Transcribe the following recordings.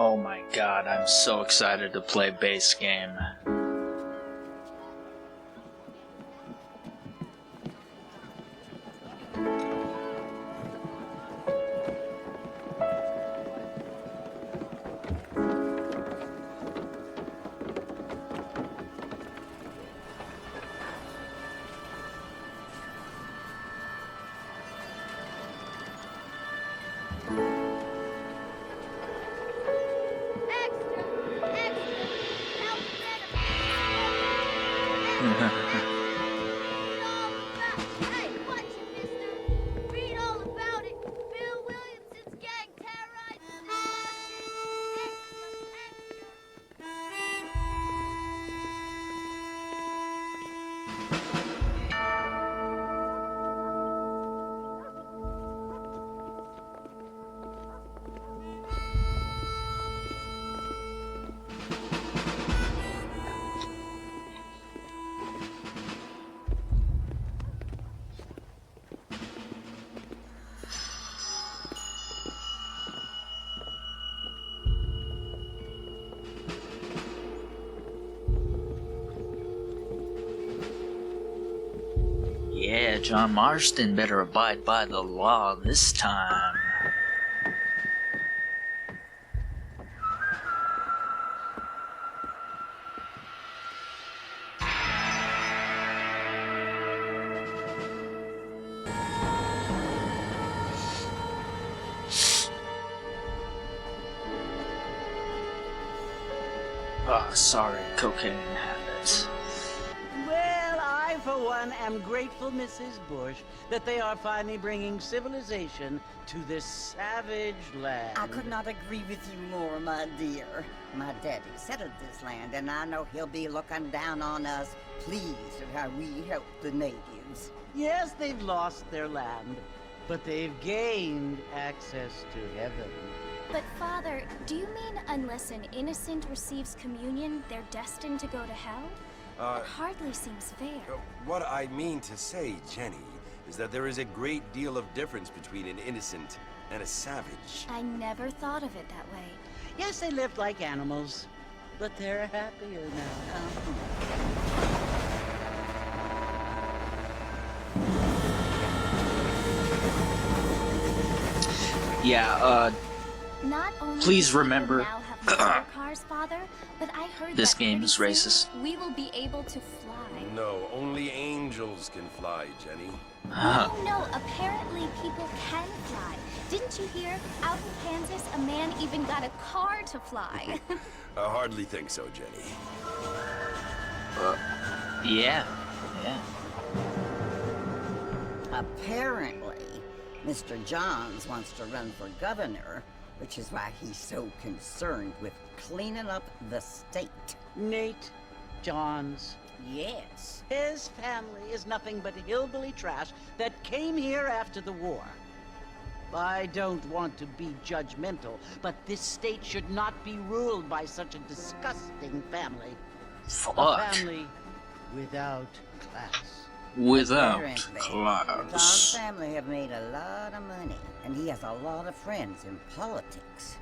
Oh my god, I'm so excited to play base game. Hey, watch it, mister. Read all about it. Bill Williamson's gang terrorizes Yeah, John Marston better abide by the law this time. Oh, sorry, cocaine habits. Well, I, for one, am grateful, Mrs. Bush, that they are finally bringing civilization to this savage land. I could not agree with you more, my dear. My daddy settled this land, and I know he'll be looking down on us, pleased at how we help the natives. Yes, they've lost their land, but they've gained access to heaven. But, Father, do you mean unless an innocent receives communion, they're destined to go to hell? That hardly seems fair. What I mean to say, Jenny, is that there is a great deal of difference between an innocent and a savage. I never thought of it that way. Yes, they lived like animals, but they're happier now. Yeah, Not only please do people remember, now have motor cars, Father, but I heard this that game pretty is soon racist. We will be able to fly. No, only angels can fly, Jenny. No, apparently people can fly. Didn't you hear? Out in Kansas, a man even got a car to fly. I hardly think so, Jenny. Yeah. Apparently, Mr. Johns wants to run for governor, which is why he's so concerned with cleaning up the state. Nate Johns. Yes. His family is nothing but hillbilly trash that came here after the war. I don't want to be judgmental, but this state should not be ruled by such a disgusting family. Fuck. A family without class. Without Apparently, John's class. family have made a lot of money, and he has a lot of friends in politics.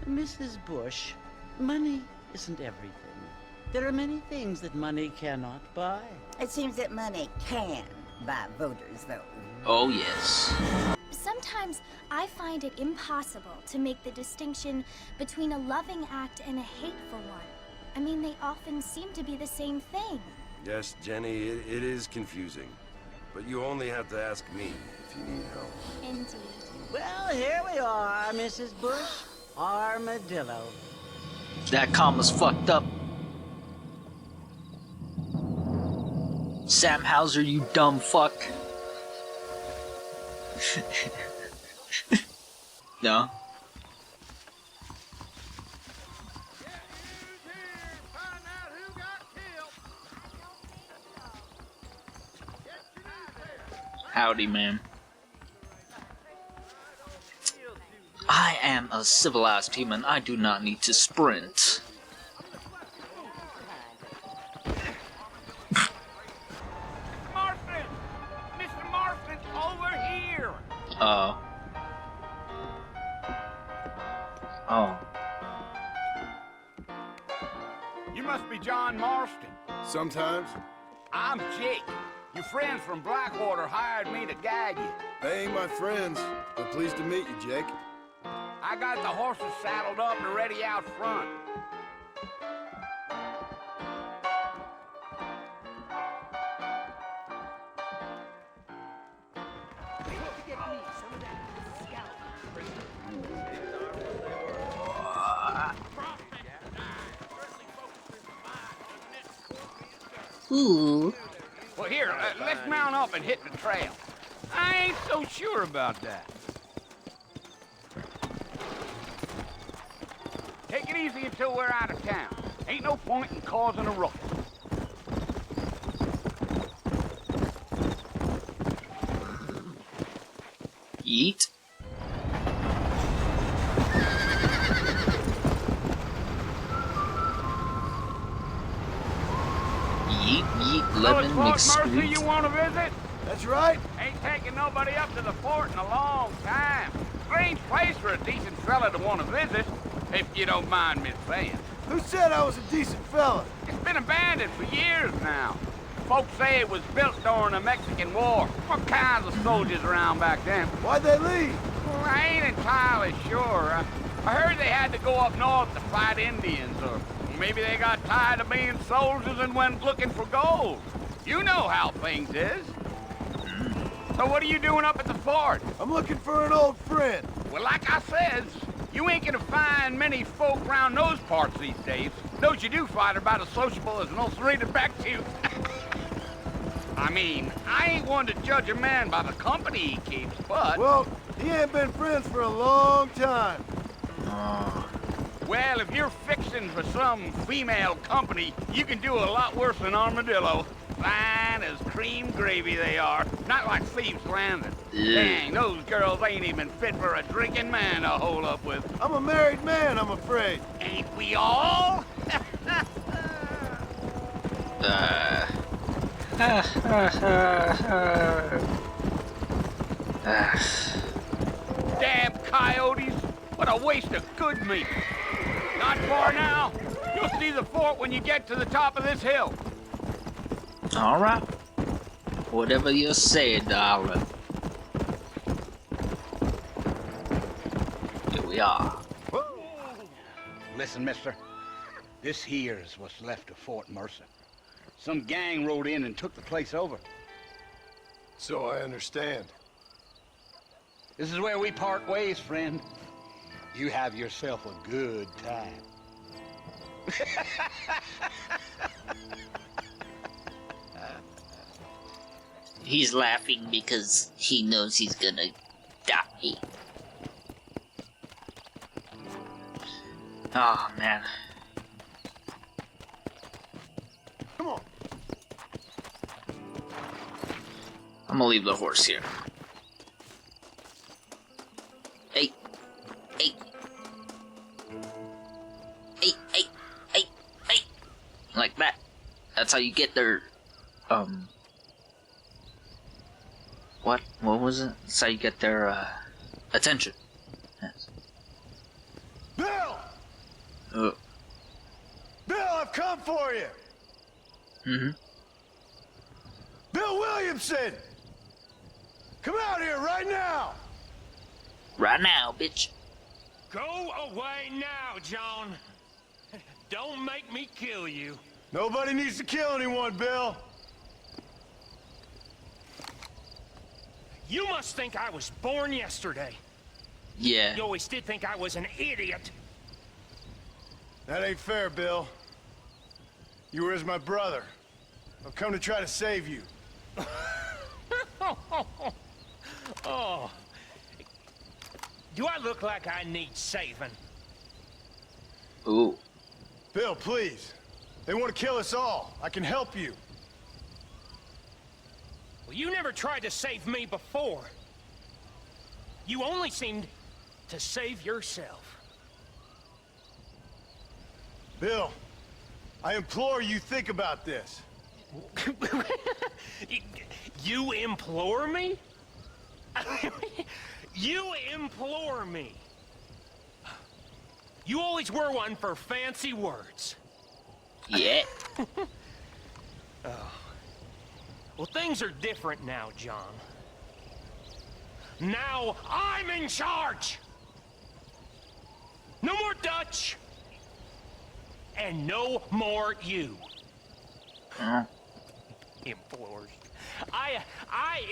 Mrs. Bush, money isn't everything. There are many things that money cannot buy. It seems that money can buy voters, though. Oh yes. Sometimes I find it impossible to make the distinction between a loving act and a hateful one. I mean, they often seem to be the same thing. Yes, Jenny, it is confusing. But you only have to ask me if you need help. Indeed. Well, here we are, Mrs. Bush. Armadillo. That comma's fucked up. Sam Hauser, you dumb fuck. No? Howdy, man. I am a civilized human. I do not need to sprint. Marfin! Mr. Marfin, over here! Oh. must be John Marston. Sometimes. I'm Jake. Your friends from Blackwater hired me to guide you. They ain't my friends, but pleased to meet you, Jake. I got the horses saddled up and ready out front. Ooh. Well, here, let's mount up and hit the trail. I ain't so sure about that. Take it easy until we're out of town. Ain't no point in causing a ruckus. Yeet. Yeet, yeet, lemon, Fort mixed Mercy sweet. you want to visit? That's right. Ain't taking nobody up to the fort in a long time. Strange place for a decent fella to want to visit, if you don't mind me saying. Who said I was a decent fella? It's been abandoned for years now. Folks say it was built during the Mexican War. What kinds of soldiers around back then? Why'd they leave? Well, I ain't entirely sure. I heard they had to go up north to fight Indians, or maybe they got tired of being soldiers and went looking for gold. You know how things is. So what are you doing up at the fort? I'm looking for an old friend. Well, like I says, you ain't gonna find many folk around those parts these days. Those you do find are about as sociable as an ulcerated back tooth. I mean, I ain't one to judge a man by the company he keeps, but... Well, he ain't been friends for a long time. Well, if you're fixing for some female company, you can do a lot worse than Armadillo. Fine as cream gravy they are. Not like Thieves' Landing. Dang, those girls ain't even fit for a drinking man to hole up with. I'm a married man, I'm afraid. Ain't we all? Damn coyotes! What a waste of good meat. Not far now. You'll see the fort when you get to the top of this hill. All right. Whatever you say, darling. Here we are. Listen, mister. This here's what's left of Fort Mercer. Some gang rode in and took the place over. So I understand. This is where we part ways, friend. You have yourself a good time. He's laughing because he knows he's gonna die. Oh, man. Come on. I'm gonna leave the horse here. Hey. Hey. Hey, hey, hey, hey. Like that. That's how you get their, What was it? That's how you get their, attention. Yes. Bill! Bill, I've come for you! Mm-hmm. Bill Williamson! Come out here right now! Right now, bitch. Go away now, John. Don't make me kill you. Nobody needs to kill anyone, Bill. You must think I was born yesterday. Yeah. You always did think I was an idiot. That ain't fair, Bill. You were as my brother. I've come to try to save you. Oh. Do I look like I need saving? Ooh. Bill, please. They want to kill us all. I can help you. Well, you never tried to save me before. You only seemed to save yourself. Bill, I implore you think about this. You implore me? You implore me. You always were one for fancy words. Yeah. Well, things are different now, John. Now I'm in charge! No more Dutch! And no more you. Implores. I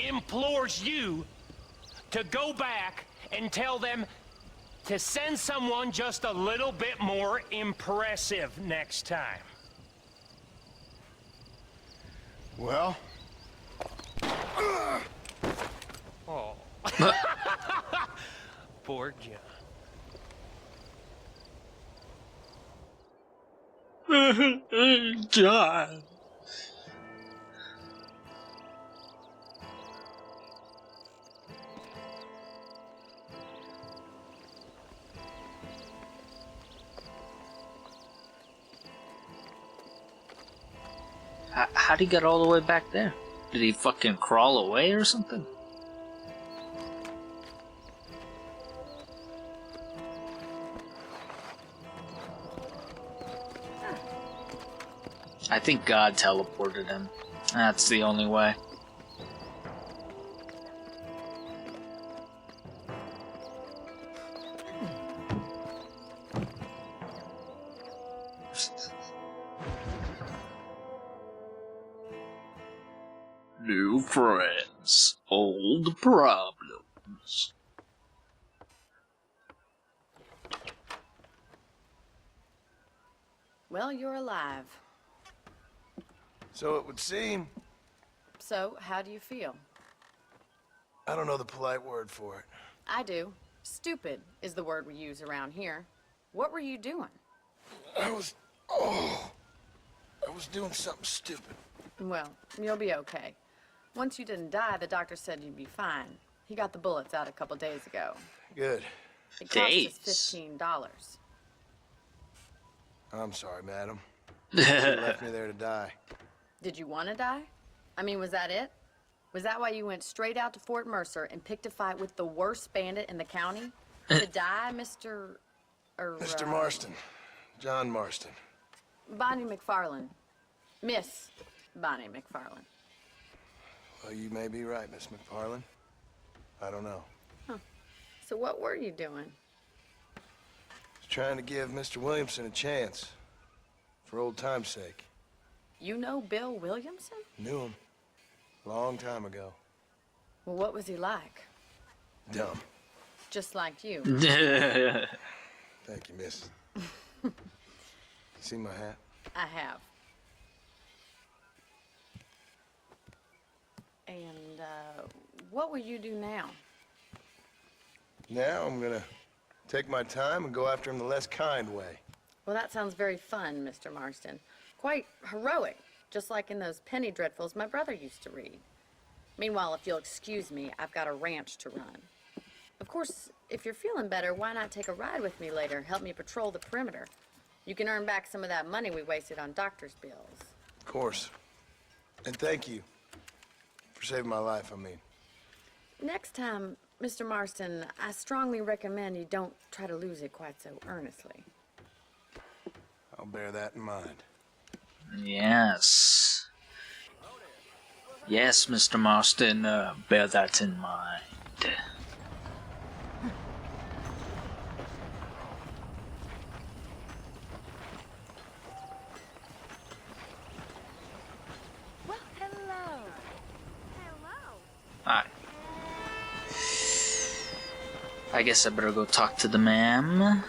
implores you to go back and tell them to send someone just a little bit more impressive next time. Well, Oh. Poor John. John. How'd he get all the way back there? Did he fucking crawl away or something? I think God teleported him. That's the only way. New friends, old problems. Well, you're alive. so it would seem. So, how do you feel? I don't know the polite word for it. I do. Stupid is the word we use around here. What were you doing? I was doing something stupid. Well, you'll be okay. Once you didn't die, the doctor said you'd be fine. He got the bullets out a couple days ago. Good. It cost us $15. I'm sorry, madam. You left me there to die. Did you want to die? I mean, was that it? Was that why you went straight out to Fort Mercer and picked a fight with the worst bandit in the county? To die, Mr. Mr. Marston. John Marston. Bonnie McFarland. Miss Bonnie McFarland. Well, you may be right, Miss McFarland. I don't know. So what were you doing? Just trying to give Mr. Williamson a chance. For old time's sake. You know Bill Williamson? Knew him. Long time ago. Well, what was he like? Dumb. Just like you. Thank you, miss. See my hat? I have. And, what will you do now? Now I'm gonna take my time and go after him the less kind way. Well, that sounds very fun, Mr. Marston. Quite heroic, just like in those penny dreadfuls my brother used to read. Meanwhile, if you'll excuse me, I've got a ranch to run. Of course, if you're feeling better, why not take a ride with me later? Help me patrol the perimeter. You can earn back some of that money we wasted on doctor's bills. Of course. And thank you. For saving my life, I mean. Next time, Mr. Marston, I strongly recommend you don't try to lose it quite so earnestly. I'll bear that in mind. Yes. Yes, Mr. Marston, bear that in mind. Well, hello. Hello. Alright. I guess I better go talk to the ma'am.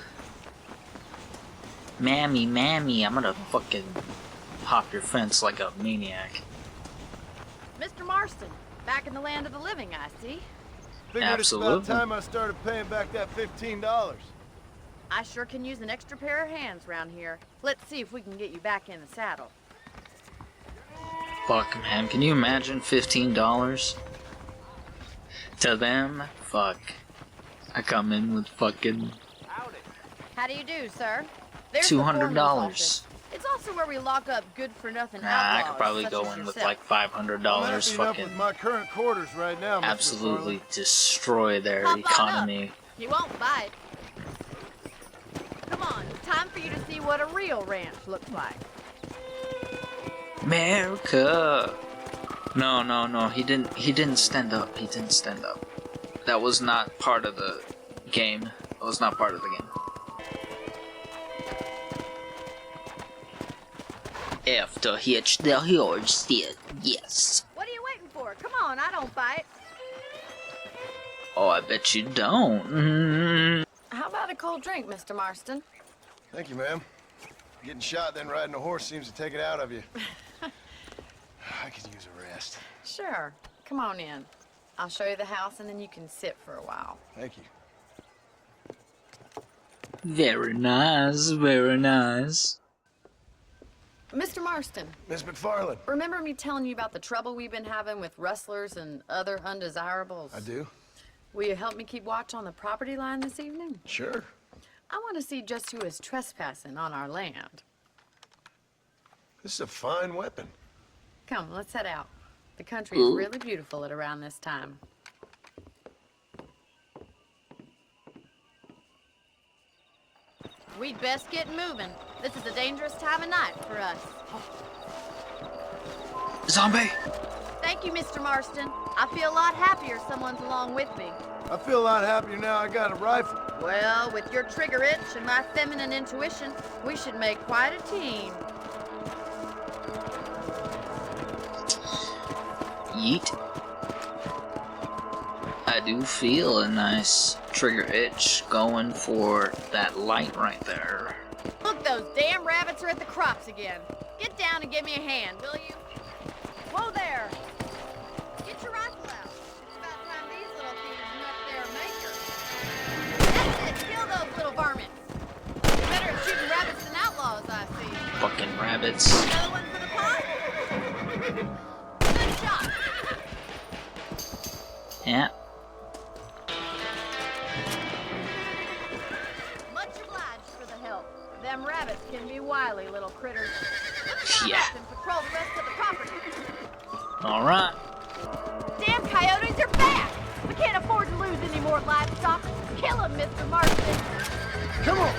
Mammy, I'm gonna fucking hop your fence like a maniac. Mr. Marston, back in the land of the living, I see. Figured Absolutely. it's about time I started paying back that $15. I sure can use an extra pair of hands around here. Let's see if we can get you back in the saddle. Fuck, man, can you imagine $15? To them? Fuck. I come in with fucking How do you do, sir? There's $200. the foreman's office. It's also where we lock up good-for-nothing I outlaws, could probably such go as in with yourself. like $500. Enough Fucking with my current quarters right now, Mr. absolutely destroy their Hop on economy. He won't bite. Come on, time for you to see what a real ranch looks like. America. No, no, no. He didn't stand up. He didn't stand up. That was not part of the game. That was not part of the game. After hitch the horse did, yes. What are you waiting for? Come on, I don't bite. Oh, I bet you don't. How about a cold drink, Mr. Marston? Thank you, ma'am. Getting shot, then riding a horse seems to take it out of you. I could use a rest. Sure. Come on in. I'll show you the house, and then you can sit for a while. Thank you. Very nice, very nice. Mr. Marston, Miss McFarland. remember me telling you about the trouble we've been having with rustlers and other undesirables? I do? Will you help me keep watch on the property line this evening? Sure. I want to see just who is trespassing on our land. This is a fine weapon. Come, let's head out. The country is really beautiful at around this time. We'd best get moving. This is a dangerous time of night for us. Zombie! Thank you, Mr. Marston. I feel a lot happier someone's along with me. I feel a lot happier now I got a rifle. Well, with your trigger itch and my feminine intuition, we should make quite a team. Yeet. I do feel a nice trigger itch going for that light right there. Look, those damn rabbits are at the crops again. Get down and give me a hand, will you? Whoa there! Get your rifle out. It's about time these little thieves met their maker. That's it! Kill those little varmints. You're better at shooting rabbits than outlaws, I see. Fucking rabbits. Another one for the pot? Good shot. Yeah. Much obliged for the help. Them rabbits can be wily little critters. Let's go Yeah. and patrol the rest of the property. Alright. Damn coyotes are back! We can't afford to lose any more livestock. Kill them, Mr. Marston. Come on!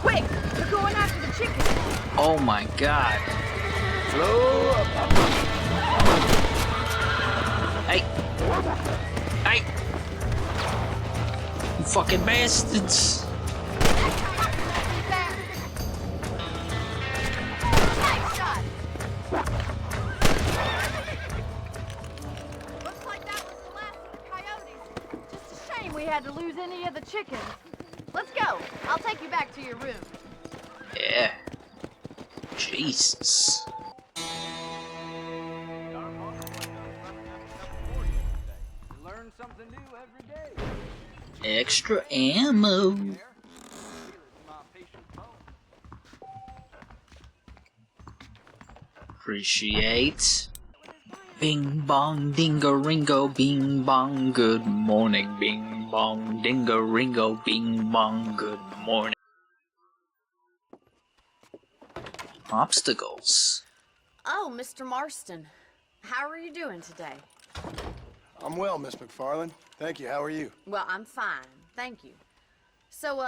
Quick! They're going after the chickens. Oh my god. Slow up. Hey. Hey. You fucking bastards. Nice shot. Looks like that was the last of the coyotes. Just a shame we had to lose any of the chickens. Let's go. I'll take you back to your room. Yeah. Jesus. Learn something new every day. Extra ammo. Appreciate. Bing bong dingo ringo bing bong good morning bing bong dingo ringo bing bong good morning. Obstacles. Oh, Mr. Marston. How are you doing today? I'm well, Miss McFarland. Thank you. How are you? Well, I'm fine. Thank you. So,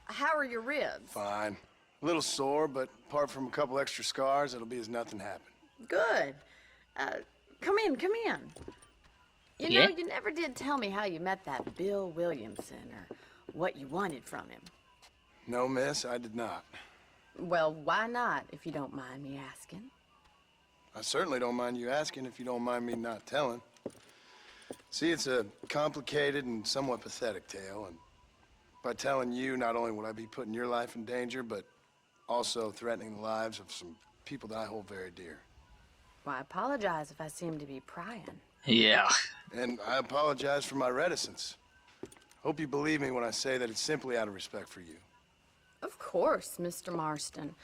how are your ribs? Fine. A little sore, but apart from a couple extra scars, it'll be as nothing happened. Good. Come in, come in. You Yeah? know, you never did tell me how you met that Bill Williamson or what you wanted from him. No, miss, I did not. Well, why not, if you don't mind me asking? I certainly don't mind you asking if you don't mind me not telling. See, it's a complicated and somewhat pathetic tale, and by telling you, not only would I be putting your life in danger, but also threatening the lives of some people that I hold very dear. Well, I apologize if I seem to be prying. Yeah. And I apologize for my reticence. Hope you believe me when I say that it's simply out of respect for you. Of course, Mr. Marston.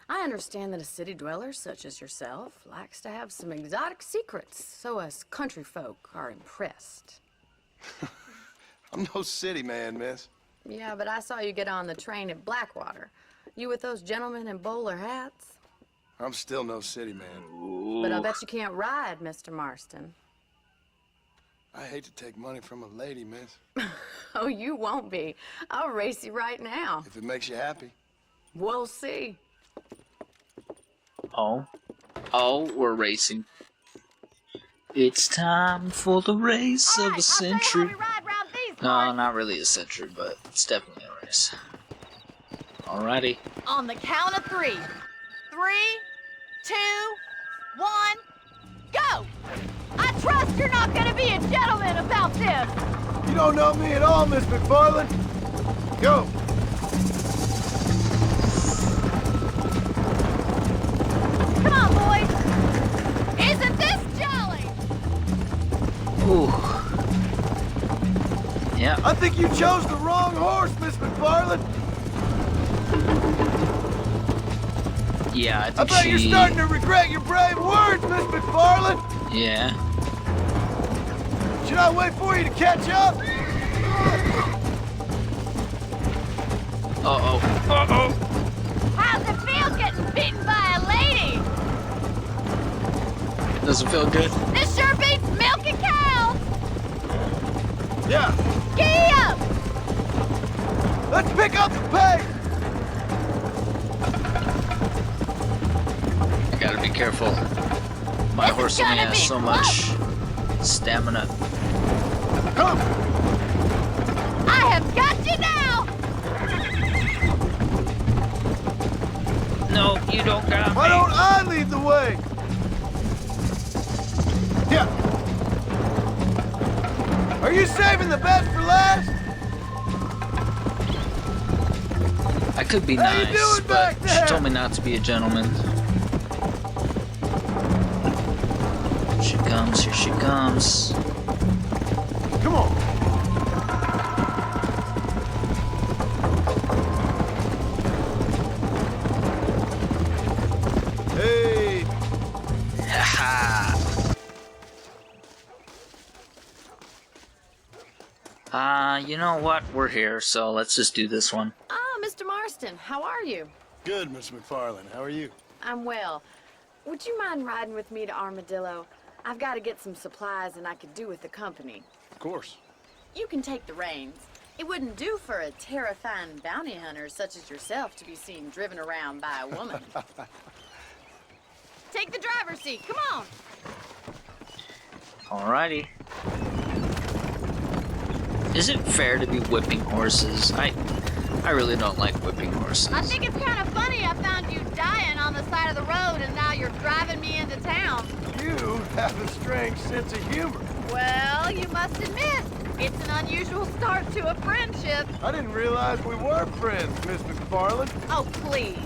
I understand that a city dweller such as yourself likes to have some exotic secrets, so us country folk are impressed. I'm no city man, miss. Yeah, but I saw you get on the train at Blackwater. You with those gentlemen in bowler hats? I'm still no city man. But I bet you can't ride, Mr. Marston. I hate to take money from a lady, miss. Oh, you won't be. I'll race you right now. If it makes you happy. We'll see. Oh. Oh, we're racing. It's time for the race of the century. No, not really a century, but it's definitely a race. Alrighty. On the count of 3. 3, 2, 1, go! I trust you're not gonna be a gentleman about this! You don't know me at all, Miss McFarland. Go! Come on, boys! Isn't this jolly? Ooh. Yeah. I think you chose the wrong horse, Miss McFarland. Yeah, I I think bet you're starting to regret your brave words, Miss McFarland. Yeah. Should I wait for you to catch up? Uh-oh. Uh-oh. How's it feel getting beaten by a lady? Doesn't feel good. This sure beats milking cows! Yeah. Giddy up! Let's pick up the pace. I gotta be careful. My horse only has so much stamina. Come. I have got you now! No, you don't got me. Why don't I lead the way? Yeah. Are you saving the best for last? I could be How you nice, doing but back she there? told me not to be a gentleman. Here she comes, here she comes. Come on. Hey. Ha you know what? We're here, so let's just do this one. Ah, Mr. Marston, how are you? Good, Miss McFarland. How are you? I'm well. Would you mind riding with me to Armadillo? I've got to get some supplies and I could do with the company. Of course. You can take the reins. It wouldn't do for a terrifying bounty hunter such as yourself to be seen driven around by a woman. Take the driver's seat, come on! Alrighty. Is it fair to be whipping horses? I really don't like whipping horses. I think it's kind of funny I found you dying on the side of the road and now you're driving me into town. You have a strange sense of humor. Well, you must admit, it's an unusual start to a friendship. I didn't realize we were friends, Miss McFarland. Oh, please.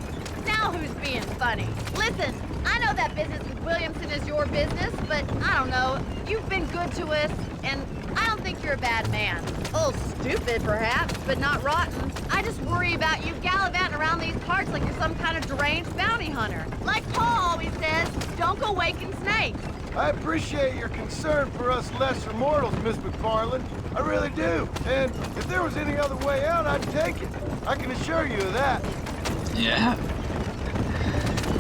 Now who's being funny? Listen, I know that business with Williamson is your business, but I don't know. You've been good to us, and I don't think you're a bad man. A little stupid, perhaps, but not rotten. I just worry about you gallivanting around these parts like you're some kind of deranged bounty hunter. Like Paul always says, don't go waking snakes. I appreciate your concern for us lesser mortals, Miss McFarland. I really do. And if there was any other way out, I'd take it. I can assure you of that. Yeah.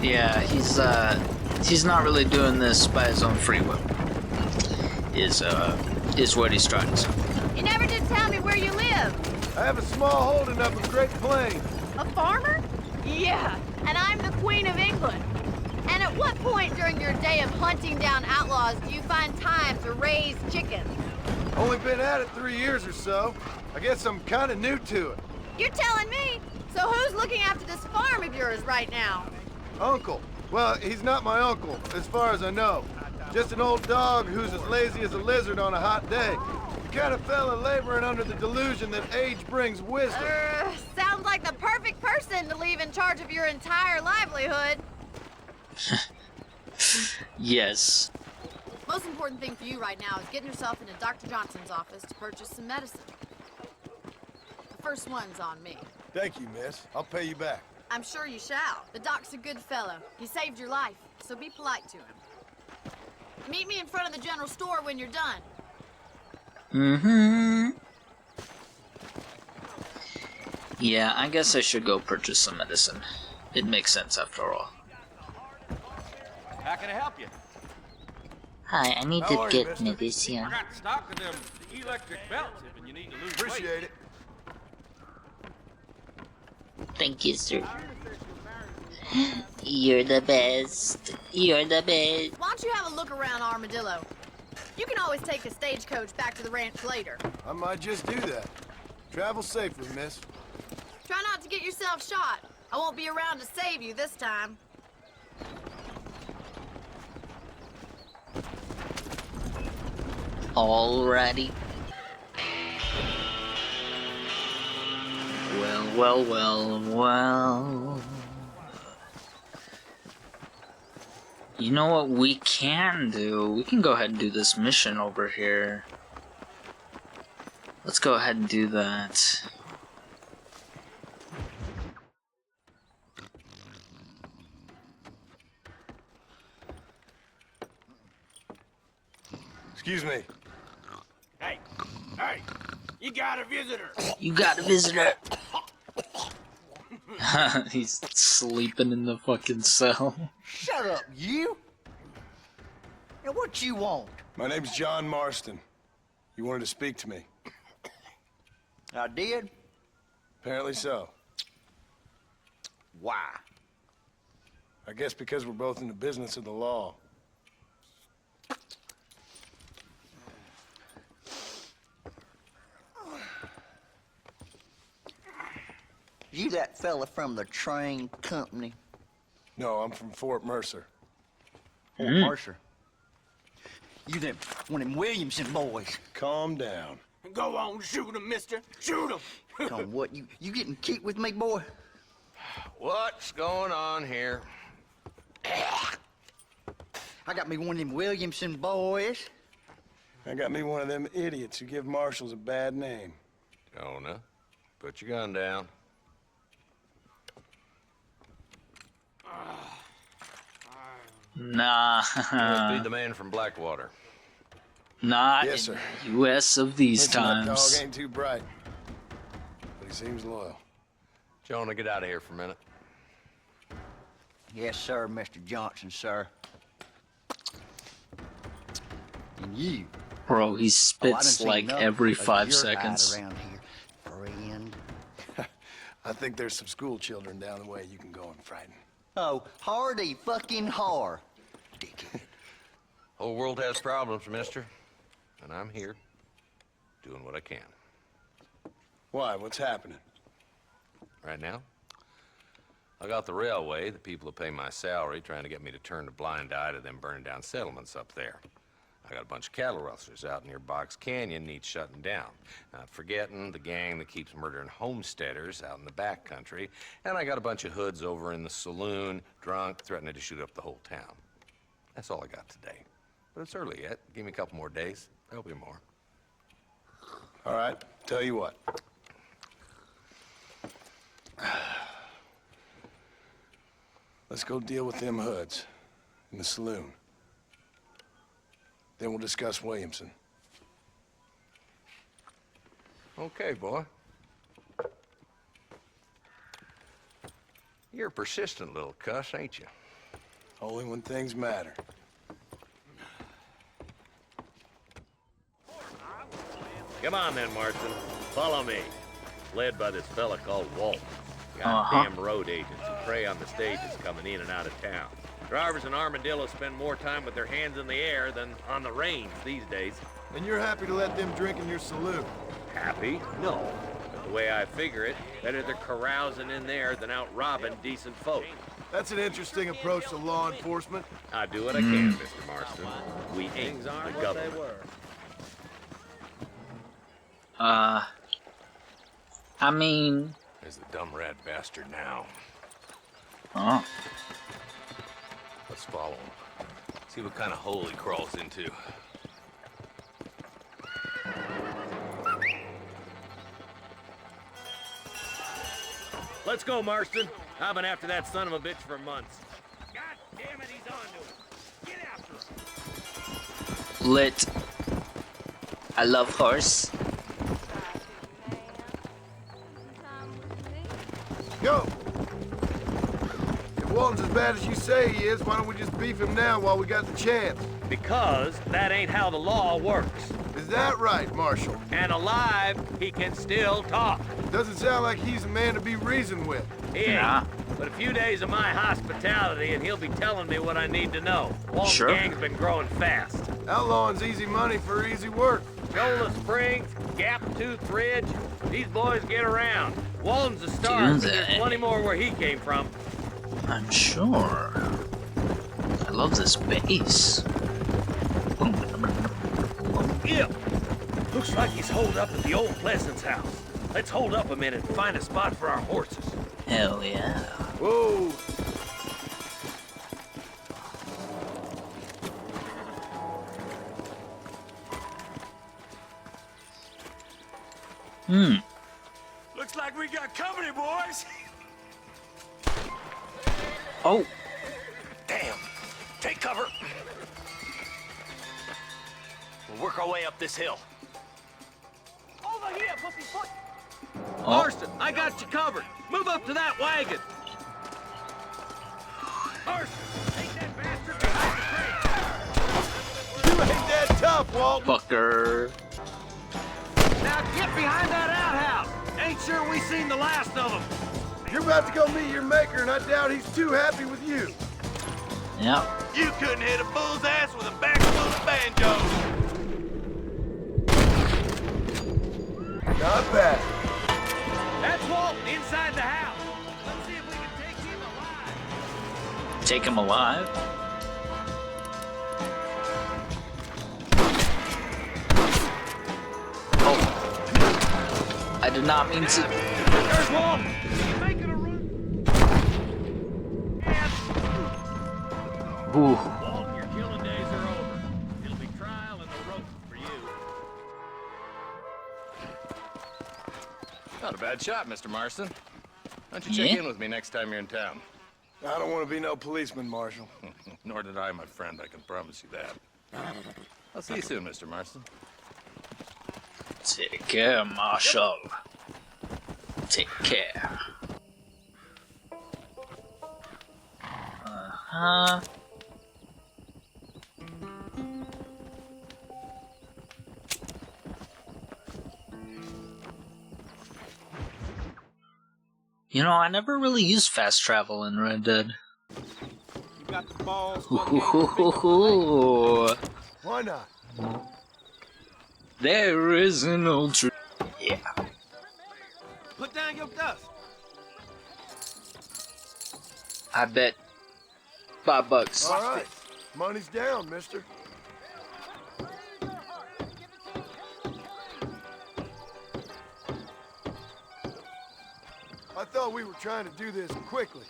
Yeah, he's not really doing this by his own free will. Is what he's trying to say. You never did tell me where you live. I have a small holding up in Great Plains. A farmer? Yeah, and I'm the Queen of England. And at what point during your day of hunting down outlaws do you find time to raise chickens? Only been at it 3 years or so. I guess I'm kind of new to it. You're telling me? So who's looking after this farm of yours right now? Uncle. Well, he's not my uncle, as far as I know. Just an old dog who's as lazy as a lizard on a hot day. The kind of fella laboring under the delusion that age brings wisdom. Sounds like the perfect person to leave in charge of your entire livelihood. Yes. Most important thing for you right now is getting yourself into Dr. Johnson's office to purchase some medicine. The first one's on me. Thank you, miss. I'll pay you back. I'm sure you shall. The doc's a good fellow. He saved your life, so be polite to him. Meet me in front of the general store when you're done. Mm-hmm. Yeah, I guess I should go purchase some medicine. It makes sense after all. How can I help you? Hi, I need How to are you, get mister? medicine. I got stock of them electric belts if you need to lose weight. Appreciate it. Thank you, sir. You're the best. You're the best. Why don't you have a look around Armadillo? You can always take the stagecoach back to the ranch later. I might just do that. Travel safely, miss. Try not to get yourself shot. I won't be around to save you this time. Alrighty. Well. You know what we can do? We can go ahead and do this mission over here. Let's go ahead and do that. Excuse me. Hey, you got a visitor. You got a visitor. He's sleeping in the fucking cell. Shut up, you! Now what you want? My name's John Marston. You wanted to speak to me. I did? Apparently so. Why? I guess because we're both in the business of the law. You that fella from the train company? No, I'm from Fort Mercer. Fort Mercer? You them, one of them Williamson boys. Calm down. Go on, shoot him, mister. Shoot him. On what, you getting kicked with me, boy? What's going on here? I got me one of them Williamson boys. I got me one of them idiots who give marshals a bad name. Jonah, put your gun down. Nah. Be the man from Blackwater. Not Yes, sir. in US of these Listen, that times. dog ain't too bright, but he seems loyal. Jonah, get out of here for a minute. Yes, sir, Mr. Johnson, sir. And you. Bro, he Oh, I done spits seen like enough every of 5 your seconds. hide around here, friend. I think there's some school children down the way you can go and frighten. Oh, hardy fucking har. Dickhead. Whole world has problems, mister. And I'm here, doing what I can. Why? What's happening? Right now, I got the railway, the people who pay my salary, trying to get me to turn a blind eye to them burning down settlements up there. I got a bunch of cattle rustlers out near Box Canyon needs shutting down. Not forgetting the gang that keeps murdering homesteaders out in the back country. And I got a bunch of hoods over in the saloon, drunk, threatening to shoot up the whole town. That's all I got today. But it's early yet. Give me a couple more days. There'll be more. All right, tell you what. Let's go deal with them hoods in the saloon. Then we'll discuss Williamson. Okay, boy. You're a persistent little cuss, ain't you? Only when things matter. Come on then, Marston. Follow me. Led by this fella called Walt. Uh-huh. Goddamn road agents who prey on the stages coming in and out of town. Drivers in Armadillo spend more time with their hands in the air than on the reins these days. And you're happy to let them drink in your saloon? Happy? No. But the way I figure it, better they're carousing in there than out robbing decent folk. That's an interesting approach to law enforcement. I do what I can, Mr. Marston. We ain't the government. I mean... There's the dumb rat bastard now. Oh. Let's follow him. See what kind of hole he crawls into. Let's go, Marston. I've been after that son of a bitch for months. God damn it, he's on to it. Get after him. Lit. I love horse. Go! Hey, Walton's as bad as you say he is, why don't we just beef him now while we got the chance? Because that ain't how the law works. Is that right, Marshal? And alive, he can still talk. Doesn't sound like he's a man to be reasoned with. He ain't. Nah. But a few days of my hospitality and he'll be telling me what I need to know. Walton's Sure. gang's been growing fast. Outlawing's easy money for easy work. Shola Springs, Gap Tooth Ridge, these boys get around. Walton's a star, Do but there's they? plenty more where he came from. I'm sure. I love this bass. Yeah. Looks like he's holed up at the old Pleasance house. Let's hold up a minute and find a spot for our horses. Hell yeah. Whoa! Looks like we got company, boys. Oh, Damn. Take cover. We'll work our way up this hill. Over here, pussy foot. Marston, I got you covered. Move up to that wagon. Marston, take that bastard behind the crate. You ain't that tough, Walton! fucker. Now get behind that outhouse. Ain't sure we seen the last of him. You're about to go meet your maker, and I doubt he's too happy with you. Yep. You couldn't hit a bull's ass with a bag full of banjos. Not bad. That's Walton inside the house. Let's see if we can take him alive. Take him alive. Oh. I did not mean to. There's Walton. He's making a run. Ooh. Walton, your killing days are over. It'll be trial and the rope for you. Not a bad shot, Mr. Marston. Why don't you check Yeah? in with me next time you're in town? I don't want to be no policeman, Marshal. Nor did I, my friend. I can promise you that. I'll see you soon, Mr. Marston. Take care, Marshal. Take care. Uh-huh. You know, I never really used fast travel in Red Dead. You got the balls. Why not? There is an old tree. Yeah. Put down your dust. I bet $5. All right. Money's down, mister. I thought we were trying to do this quickly.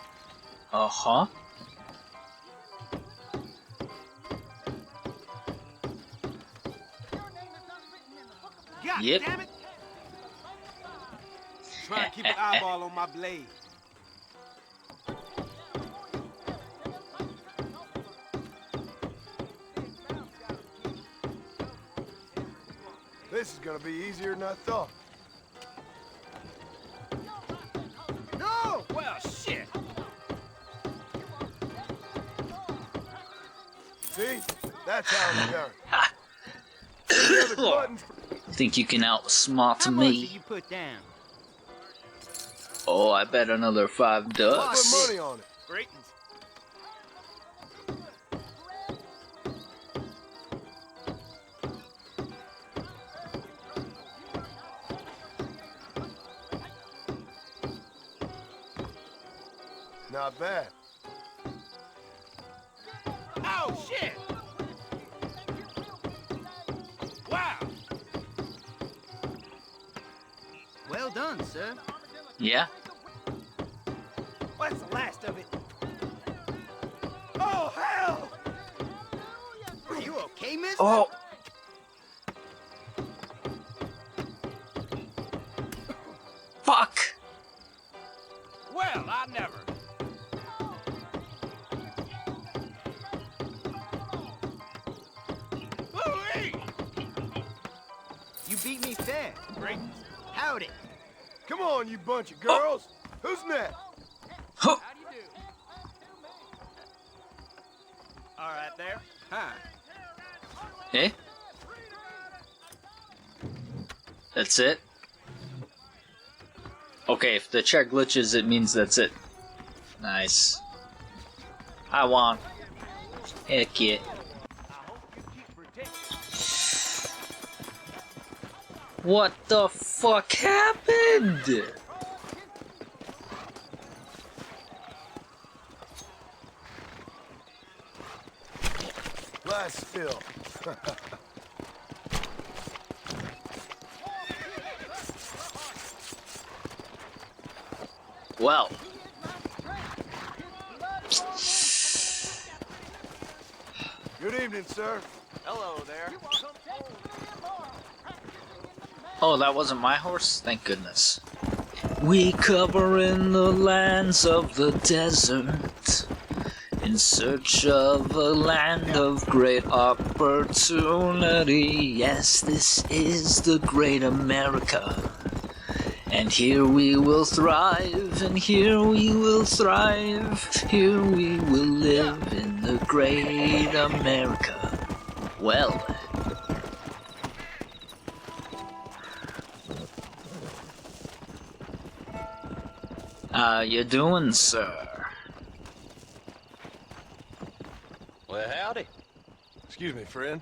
Uh-huh. God Yep. damn it. Try to keep an eyeball on my blade. This is gonna be easier than I thought. No! Well, shit. See? That's how it's done. Any other buttons? Think you can outsmart How much me? did you put down? Oh, I bet another $5. Put money on it. Great. Not bad. Oh, shit! Wow! Well done, sir. Yeah? What's the last of it? Oh, hell! Are you okay, mister? Oh! Fuck! Well, I never. Woo-wee! You beat me fair. Great. Howdy. Come on, you bunch of girls. Who's next? Huh. All right there. Hi. Eh? That's it? Okay, if the chair glitches, it means that's it. Nice. I won. Heck yeah. What the fuck happened? Glass fill. Well. Good evening, sir. Hello there. Oh, that wasn't my horse? Thank goodness. We cover in the lands of the desert, in search of a land of great opportunity. Yes, this is the great America. And here we will thrive, and here we will thrive. Here we will live in the great America. Well. How you doing, sir? Well, howdy. Excuse me, friend.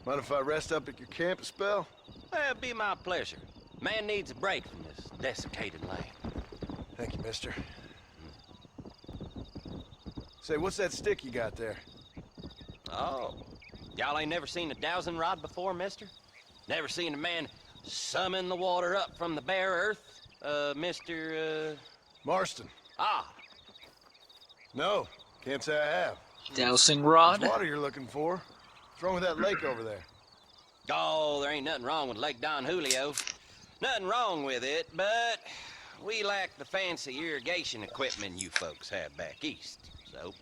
Mind if I rest up at your camp a spell? Well, it'd be my pleasure. Man needs a break from this desiccated land. Thank you, mister. Say, what's that stick you got there? Oh. Y'all ain't never seen a dowsing rod before, mister? Never seen a man summon the water up from the bare earth? Mr. Marston. Ah. No, can't say I have. Dowsing rod? What's water you're looking for? What's wrong with that lake over there? Oh, there ain't nothing wrong with Lake Don Julio. Nothing wrong with it, but we lack the fancy irrigation equipment you folks have back east, so...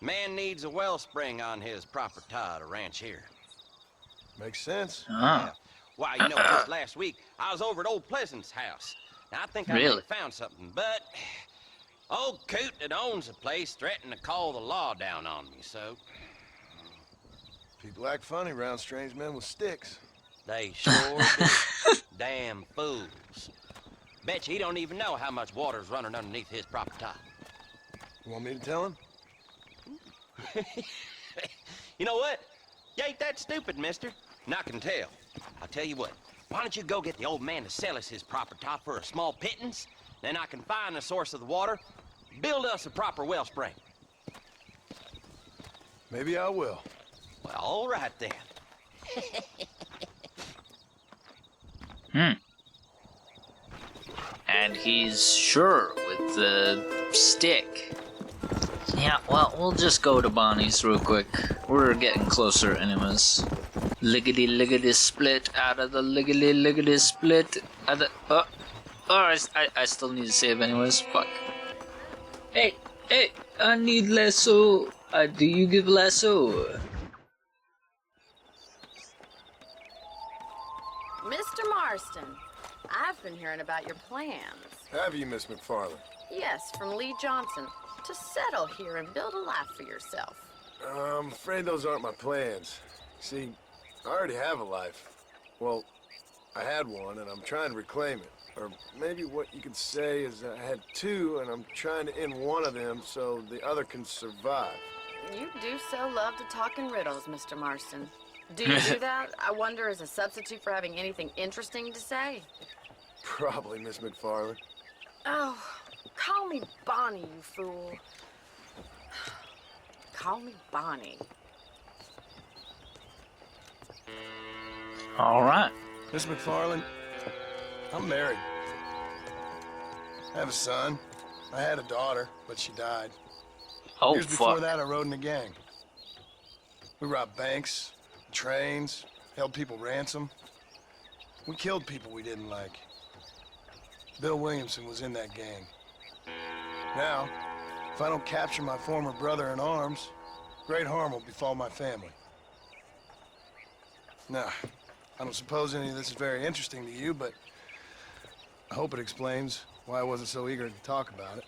Man needs a wellspring on his property to ranch here. Makes sense. Yeah. Why, you know, just last week, I was over at old Pleasant's house. Now, I think I may have found something, but... Old coot that owns the place threatened to call the law down on me, so... People act funny around strange men with sticks. They sure do. Damn fools. Bet you he don't even know how much water's running underneath his property. You want me to tell him? You know what? You ain't that stupid, mister. And I can tell. I'll tell you what. Why don't you go get the old man to sell us his property for a small pittance? Then I can find the source of the water, build us a proper wellspring. Maybe I will. Well, all right then. And he's sure with the stick. Yeah, well, we'll just go to Bonnie's real quick. We're getting closer anyways. Liggity split out of the liggity split out of the... I still need to save anyways. Fuck. Hey, I need lasso. Do you give lasso? Mr. Marston, I've been hearing about your plans. Have you, Miss McFarland? Yes, from Lee Johnson. To settle here and build a life for yourself. I'm afraid those aren't my plans. See, I already have a life. Well, I had one, and I'm trying to reclaim it. Or maybe what you could say is I had two, and I'm trying to end one of them so the other can survive. You do so love to talk in riddles, Mr. Marston. Do you do that, I wonder, as a substitute for having anything interesting to say? Probably, Miss McFarland. Oh, call me Bonnie, you fool. Call me Bonnie. All right. Miss McFarland, I'm married. I have a son. I had a daughter, but she died. Oh, Years before that, I rode in a gang. We robbed banks, trains, held people ransom. We killed people we didn't like. Bill Williamson was in that gang. Now, if I don't capture my former brother in arms, great harm will befall my family. Now, I don't suppose any of this is very interesting to you, but I hope it explains why I wasn't so eager to talk about it.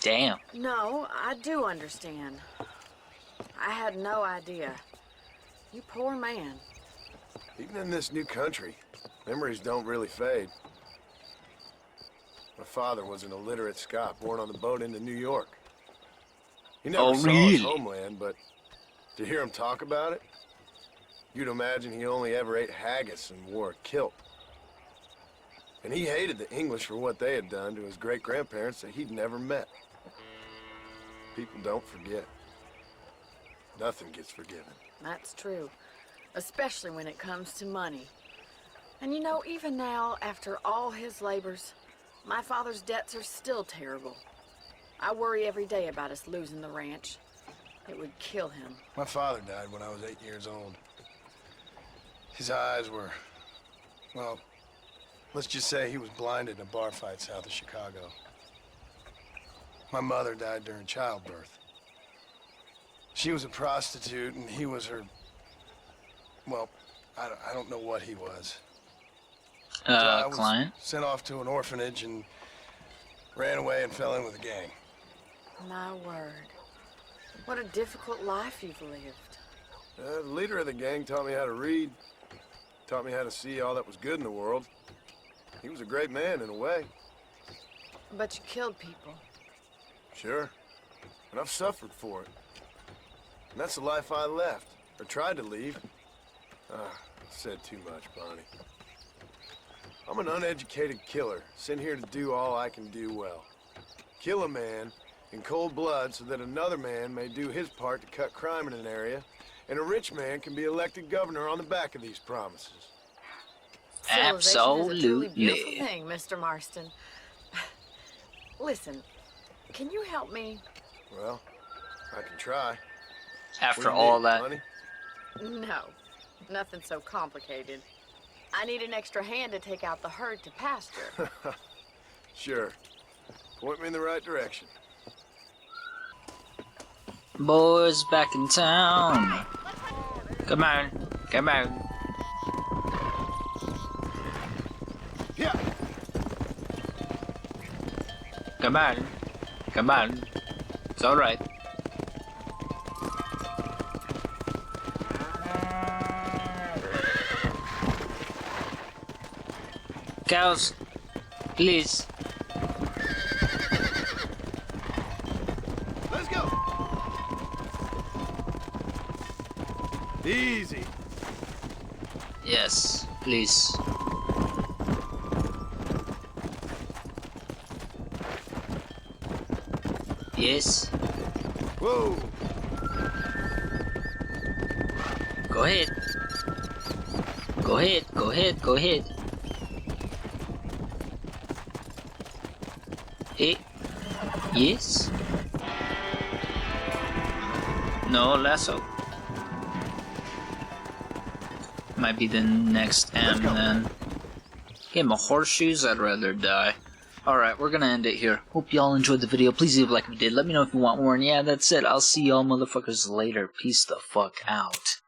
Damn. No, I do understand. I had no idea. You poor man. Even in this new country, memories don't really fade. My father was an illiterate Scot born on the boat into New York. He never saw his homeland, but to hear him talk about it, you'd imagine he only ever ate haggis and wore a kilt. And he hated the English for what they had done to his great-grandparents that he'd never met. People don't forget. Nothing gets forgiven. That's true. Especially when it comes to money. And you know, even now, after all his labors, my father's debts are still terrible. I worry every day about us losing the ranch. It would kill him. My father died when I was 8 years old. His eyes were, well, let's just say he was blinded in a bar fight south of Chicago. My mother died during childbirth. She was a prostitute and he was her, well, I don't know what he was. I was client? Sent off to an orphanage and ran away and fell in with a gang. My word. What a difficult life you've lived. The leader of the gang taught me how to read, taught me how to see all that was good in the world. He was a great man in a way. But you killed people. Sure. And I've suffered for it. And that's the life I left, or tried to leave. I said too much, Bonnie. I'm an uneducated killer, sent here to do all I can do well. Kill a man in cold blood so that another man may do his part to cut crime in an area, and a rich man can be elected governor on the back of these promises. Civilization is a truly beautiful thing, Mr. Marston. Listen, can you help me? Well, I can try. After all that. Money? No, nothing so complicated. I need an extra hand to take out the herd to pasture. Sure. Point me in the right direction. Boys back in town. Come on, come on. Yeah. Come on, come on. It's all right. Cows, please. Let's go. Easy. Yes, please. Yes. Whoa. Go ahead. Go ahead, go ahead, go ahead. Hey. Yes. No lasso. Might be the next M then. Game of horseshoes, I'd rather die. Alright, we're gonna end it here. Hope y'all enjoyed the video. Please leave a like if you did. Let me know if you want more. And yeah, that's it. I'll see y'all motherfuckers later. Peace the fuck out.